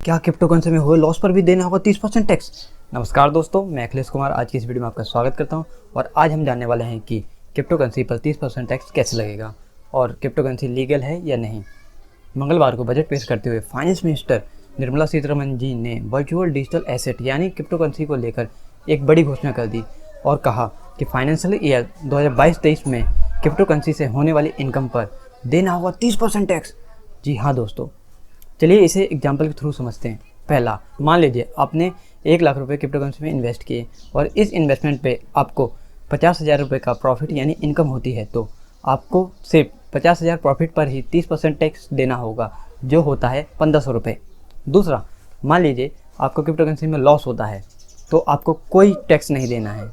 क्या crypto currency में हुए लॉस पर भी देना होगा 30% टैक्स। नमस्कार दोस्तों, मैं अखिलेश कुमार आज की इस वीडियो में आपका स्वागत करता हूं और आज हम जानने वाले हैं कि क्रिप्टो करेंसी पर 30% टैक्स कैसे लगेगा और क्रिप्टो करेंसी लीगल है या नहीं। मंगलवार को बजट पेश करते हुए फाइनेंस मिनिस्टर निर्मला सीतारमण जी ने वर्चुअल डिजिटल एसेट यानी क्रिप्टो करेंसी को लेकर एक बड़ी घोषणा कर दी और कहा कि फाइनेंशियल ईयर 2022-23 में क्रिप्टो करेंसी से होने वाली इनकम पर देना होगा 30% टैक्स। जी हाँ दोस्तों, चलिए इसे एग्जाम्पल के थ्रू समझते हैं। पहला, मान लीजिए आपने 1 लाख रुपए क्रिप्टो करेंसी में इन्वेस्ट किए और इस इन्वेस्टमेंट पे आपको 50,000 रुपये का प्रॉफिट यानी इनकम होती है, तो आपको सिर्फ 50,000 प्रॉफिट पर ही 30% टैक्स देना होगा, जो होता है 1,500 रुपये। दूसरा, मान लीजिए आपको क्रिप्टो करेंसी में लॉस होता है तो आपको कोई टैक्स नहीं देना है।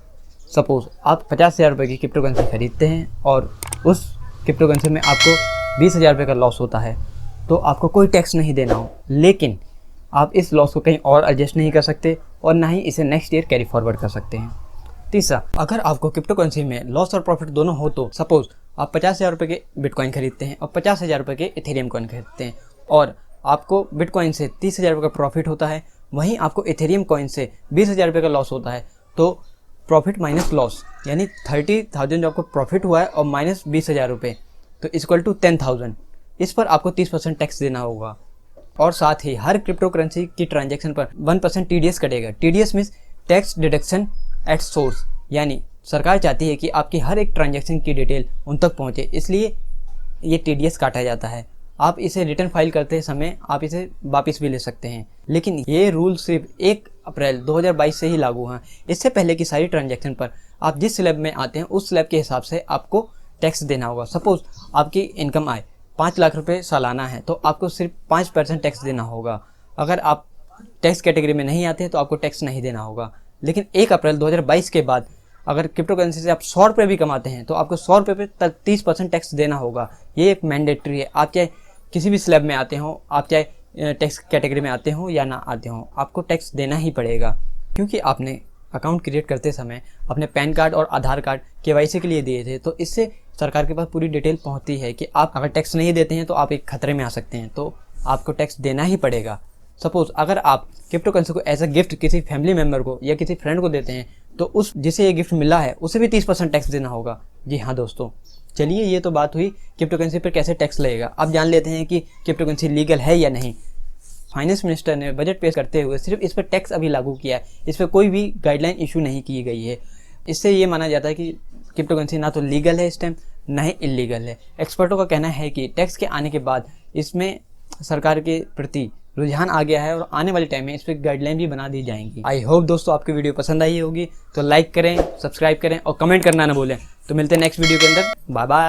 सपोज़ आप 50,000 रुपये की क्रिप्टो करेंसी खरीदते हैं और उस क्रिप्टो करेंसी में आपको 20,000 रुपये का लॉस होता है, तो आपको कोई टैक्स नहीं देना हो, लेकिन आप इस लॉस को कहीं और एडजस्ट नहीं कर सकते और ना ही इसे नेक्स्ट ईयर कैरी फॉरवर्ड कर सकते हैं। तीसरा, अगर आपको क्रिप्टो करेंसी में लॉस और प्रॉफिट दोनों हो तो सपोज आप 50,000 रुपये के बिटकॉइन खरीदते हैं और 50,000 रुपये के इथेरियम कॉइन खरीदते हैं और आपको बिटकॉइन से 30,000 रुपये का प्रॉफिट होता है, वहीं आपको इथेरियम कॉइन से 20,000 रुपये का लॉस होता है, तो प्रॉफिट माइनस लॉस यानी 30,000 जो आपको प्रॉफिट हुआ है और माइनस 20,000 रुपये, तो इक्वल टू 10,000। इस पर आपको 30% टैक्स देना होगा और साथ ही हर क्रिप्टो करेंसी की ट्रांजैक्शन पर 1% TDS कटेगा। TDS means tax deduction at source, यानी सरकार चाहती है कि आपकी हर एक ट्रांजैक्शन की डिटेल उन तक पहुंचे, इसलिए ये TDS काटा जाता है। आप इसे रिटर्न फाइल करते समय आप इसे वापस भी ले सकते हैं, लेकिन ये रूल सिर्फ 1 अप्रैल 2022 से ही लागू हैं। इससे पहले की सारी ट्रांजैक्शन पर आप जिस स्लैब में आते हैं उस स्लैब के हिसाब से आपको टैक्स देना होगा। सपोज आपकी इनकम आए 5 लाख रुपए सालाना है तो आपको सिर्फ 5% टैक्स देना होगा। अगर आप टैक्स कैटेगरी में नहीं आते हैं तो आपको टैक्स नहीं देना होगा। लेकिन 1 अप्रैल 2022 के बाद अगर क्रिप्टो करेंसी से आप 100 रुपये भी कमाते हैं तो आपको 100 रुपये पे तक 30% टैक्स देना होगा। ये एक मैंडेटरी है। आप चाहे किसी भी स्लैब में आते हो, आप चाहे टैक्स कैटेगरी में आते हो या ना आते हो, आपको टैक्स देना ही पड़ेगा, क्योंकि आपने अकाउंट क्रिएट करते समय अपने पैन कार्ड और आधार कार्ड KYC के लिए दिए थे। तो इससे सरकार के पास पूरी डिटेल पहुंचती है कि आप अगर टैक्स नहीं देते हैं तो आप एक खतरे में आ सकते हैं, तो आपको टैक्स देना ही पड़ेगा। सपोज अगर आप क्रिप्टो करेंसी को एज अ गिफ्ट किसी फैमिली मेम्बर को या किसी फ्रेंड को देते हैं तो उस जिसे ये गिफ्ट मिला है उसे भी 30% टैक्स देना होगा। जी हाँ दोस्तों, चलिए ये तो बात हुई क्रिप्टो करेंसी पर कैसे टैक्स लगेगा। अब जान लेते हैं कि क्रिप्टो करेंसी लीगल है या नहीं। फाइनेंस मिनिस्टर ने बजट पेश करते हुए सिर्फ इस पर टैक्स अभी लागू किया है, इस पर कोई भी गाइडलाइन इशू नहीं की गई है। इससे ये माना जाता है कि क्रिप्टो करेंसी ना तो लीगल है इस टाइम, ना ही इलीगल है। एक्सपर्टों का कहना है कि टैक्स के आने के बाद इसमें सरकार के प्रति रुझान आ गया है और आने वाले टाइम में इस पर गाइडलाइन भी बना दी जाएंगी। आई होप दोस्तों आपकी वीडियो पसंद आई होगी, तो लाइक करें, सब्सक्राइब करें और कमेंट करना ना भूलें। तो मिलते हैं नेक्स्ट वीडियो के अंदर। Bye bye.